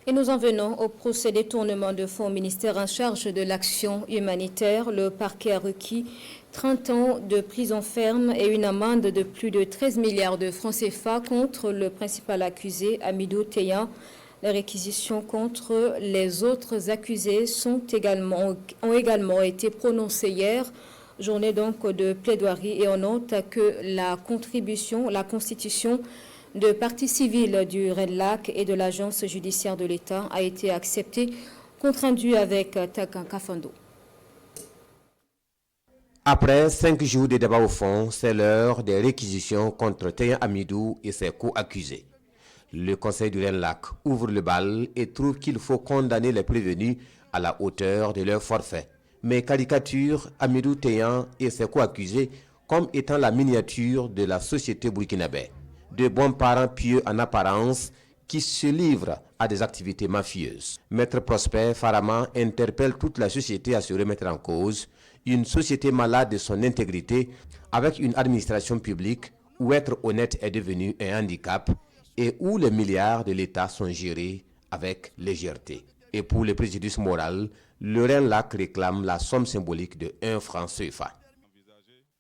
Et nous en venons au procès détournement de fonds au ministère en charge de l'action humanitaire. Le parquet a requis 30 ans de prison ferme et une amende de plus de 13 milliards de francs CFA contre le principal accusé, Hamidou Teyan. Les réquisitions contre les autres accusés ont également été prononcées hier. Journée donc de plaidoiries, et on note que la constitution de partie civile du RENLAC et de l'agence judiciaire de l'État a été acceptée, compte rendu avec Takan Kafando. Après 5 jours de débat au fond, c'est l'heure des réquisitions contre Teyan Hamidou et ses co-accusés. Le conseil du RENLAC ouvre le bal et trouve qu'il faut condamner les prévenus à la hauteur de leur forfait, mais caricature Hamidou Teyan et ses co-accusés comme étant la miniature de la société burkinabé. De bons parents pieux en apparence qui se livrent à des activités mafieuses. Maître Prosper Faraman interpelle toute la société à se remettre en cause, une société malade de son intégrité avec une administration publique où être honnête est devenu un handicap et où les milliards de l'État sont gérés avec légèreté. Et pour le préjudice moral, le RENLAC réclame la somme symbolique de 1 franc CFA.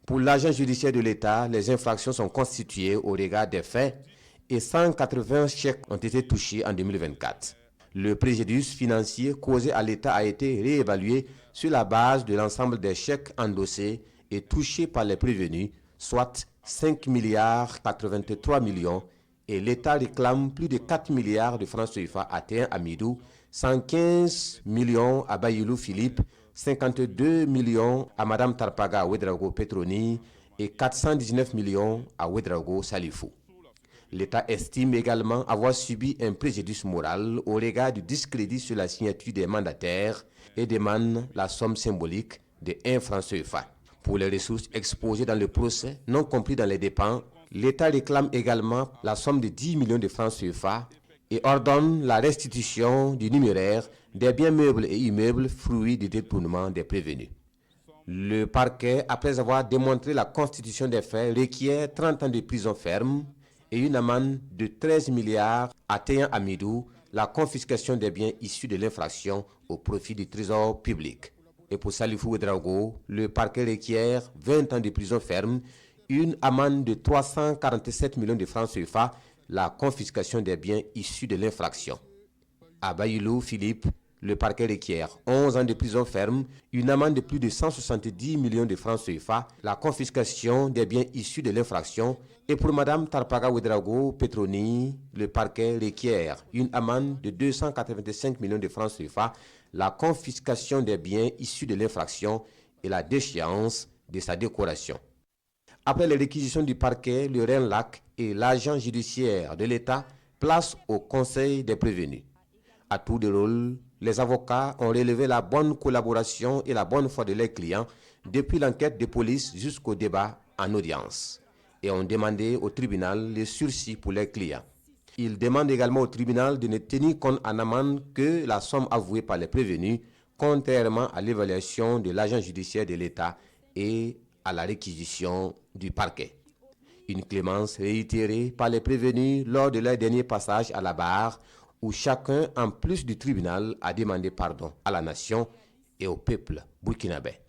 Pour l'agent judiciaire de l'État, les infractions sont constituées au regard des faits et 180 chèques ont été touchés en 2024. Le préjudice financier causé à l'État a été réévalué sur la base de l'ensemble des chèques endossés et touchés par les prévenus, soit 5 milliards 83 millions, et l'État réclame plus de 4 milliards de francs CFA à Teyan Hamidou, 115 millions à Bayilou Philippe, 52 millions à Madame Tarpaga Ouedraogo Petroni et 419 millions à Ouedraogo Salifou. L'État estime également avoir subi un préjudice moral au regard du discrédit sur la signature des mandataires et demande la somme symbolique de 1 franc CFA. Pour les ressources exposées dans le procès, non compris dans les dépenses, l'État réclame également la somme de 10 millions de francs CFA et ordonne la restitution du numéraire des biens meubles et immeubles fruits du détournement des prévenus. Le parquet, après avoir démontré la constitution des faits, requiert 30 ans de prison ferme et une amende de 13 milliards à Teyan Hamidou, la confiscation des biens issus de l'infraction au profit du trésor public. Et pour Salifou Ouedraogo, le parquet requiert 20 ans de prison ferme, une amende de 347 millions de francs CFA, la confiscation des biens issus de l'infraction. À Bayilou Philippe, le parquet requiert 11 ans de prison ferme, une amende de plus de 170 millions de francs CFA, la confiscation des biens issus de l'infraction. Et pour Madame Tarpaga Ouedraogo Petroni, le parquet requiert une amende de 285 millions de francs CFA, la confiscation des biens issus de l'infraction et la déchéance de sa décoration. Après les réquisitions du parquet, le RENLAC et l'agent judiciaire de l'État placent au conseil des prévenus. À tour de rôle, les avocats ont relevé la bonne collaboration et la bonne foi de leurs clients depuis l'enquête de police jusqu'au débat en audience et ont demandé au tribunal le sursis pour leurs clients. Ils demandent également au tribunal de ne tenir compte en amende que la somme avouée par les prévenus, contrairement à l'évaluation de l'agent judiciaire de l'État et à la réquisition du parquet. Une clémence réitérée par les prévenus lors de leur dernier passage à la barre, où chacun, en plus du tribunal, a demandé pardon à la nation et au peuple burkinabé.